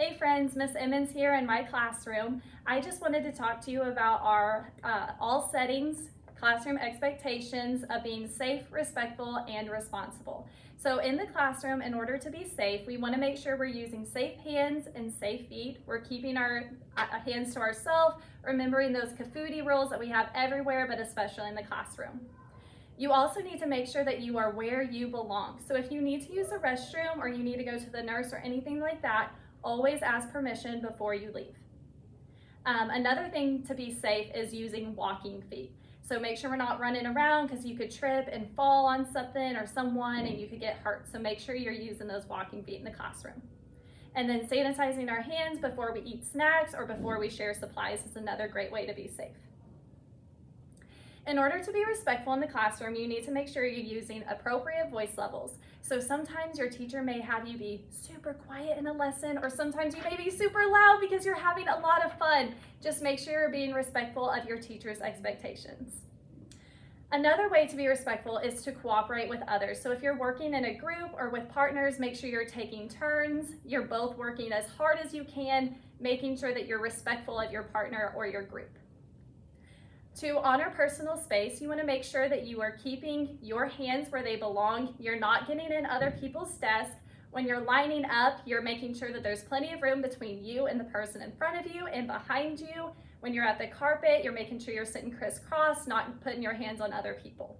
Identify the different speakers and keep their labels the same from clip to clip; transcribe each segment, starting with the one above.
Speaker 1: Hey friends, Miss Emmons here in my classroom. I just wanted to talk to you about our all settings classroom expectations of being safe, respectful, and responsible. So in the classroom, in order to be safe, we want to make sure we're using safe hands and safe feet. We're keeping our hands to ourselves, remembering those CAFUTI rules that we have everywhere, but especially in the classroom. You also need to make sure that you are where you belong. So if you need to use the restroom or you need to go to the nurse or anything like that, always ask permission before you leave. Another thing to be safe is using walking feet. So make sure we're not running around because you could trip and fall on something or someone and you could get hurt. So make sure you're using those walking feet in the classroom. And then sanitizing our hands before we eat snacks or before we share supplies is another great way to be safe. In order to be respectful in the classroom, you need to make sure you're using appropriate voice levels. So sometimes your teacher may have you be super quiet in a lesson, or sometimes you may be super loud because you're having a lot of fun. Just make sure you're being respectful of your teacher's expectations. Another way to be respectful is to cooperate with others. So if you're working in a group or with partners, make sure you're taking turns. You're both working as hard as you can, making sure that you're respectful of your partner or your group. To honor personal space, you want to make sure that you are keeping your hands where they belong. You're not getting in other people's desks. When you're lining up, you're making sure that there's plenty of room between you and the person in front of you and behind you. When you're at the carpet, you're making sure you're sitting crisscross, not putting your hands on other people.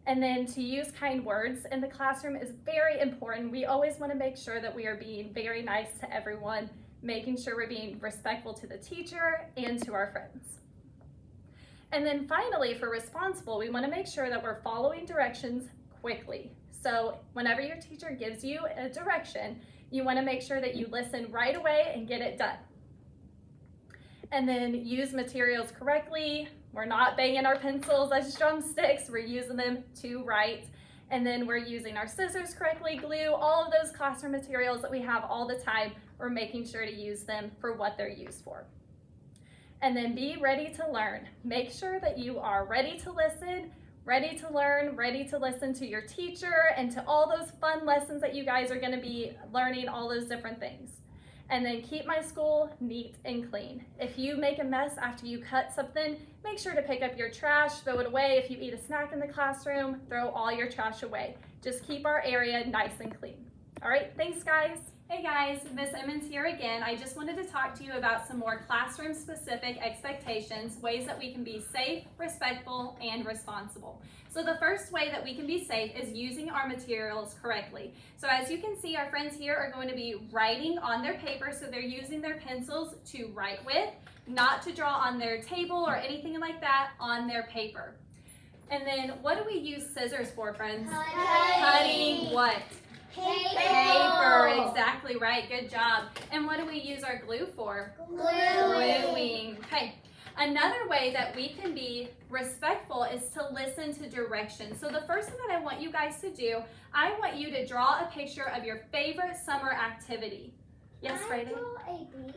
Speaker 1: And then to use kind words in the classroom is very important. We always want to make sure that we are being very nice to everyone, making sure we're being respectful to the teacher and to our friends. And then finally, for responsible, we want to make sure that we're following directions quickly. So whenever your teacher gives you a direction, you want to make sure that you listen right away and get it done. And then use materials correctly. We're not banging our pencils as drumsticks. We're using them to write. And then we're using our scissors correctly, glue, all of those classroom materials that we have all the time. We're making sure to use them for what they're used for. And then be ready to learn. Make sure that you are ready to listen, ready to learn, ready to listen to your teacher and to all those fun lessons that you guys are going to be learning, all those different things. And then keep my school neat and clean. If you make a mess after you cut something, make sure to pick up your trash, throw it away. If you eat a snack in the classroom, throw all your trash away. Just keep our area nice and clean. All right, thanks guys. Hey guys, Miss Emmons here again. I just wanted to talk to you about some more classroom-specific expectations, ways that we can be safe, respectful, and responsible. So the first way that we can be safe is using our materials correctly. So as you can see, our friends here are going to be writing on their paper, so they're using their pencils to write with, not to draw on their table or anything like that on their paper. And then what do we use scissors for, friends? Cutting what? Paper, exactly right, good job. And what do we use our glue for? Gluing. Okay. Another way that we can be respectful is to listen to directions. So the first thing that I want you guys to do, I want you to draw a picture of your favorite summer activity. Yes, Brayden?
Speaker 2: Draw a beach.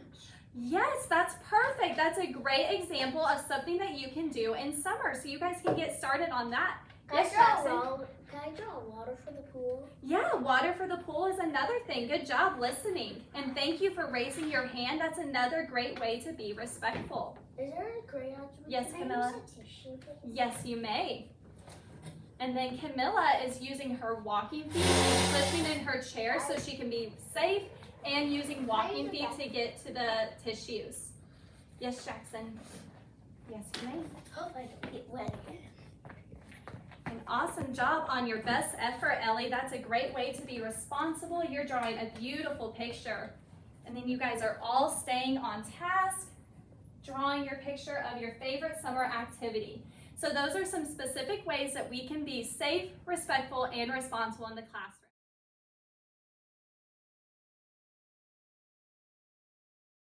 Speaker 1: Yes, that's perfect. That's a great example of something that you can do in summer. So you guys can get started on that. Yes, Jackson?
Speaker 2: Can I draw water for the pool?
Speaker 1: Yeah, water for the pool is another thing. Good job listening. And thank you for raising your hand. That's another great way to be respectful.
Speaker 2: Is there a crayon?
Speaker 1: Yes, Camilla. Yes, you may. And then Camilla is using her walking feet and flipping in her chair so she can be safe and using walking feet to get to the tissues. Yes, Jackson. Yes, you may.
Speaker 2: Hope I don't get wet again.
Speaker 1: An awesome job on your best effort, Ellie. That's a great way to be responsible. You're drawing a beautiful picture. And then you guys are all staying on task, drawing your picture of your favorite summer activity. So those are some specific ways that we can be safe, respectful, and responsible in the classroom.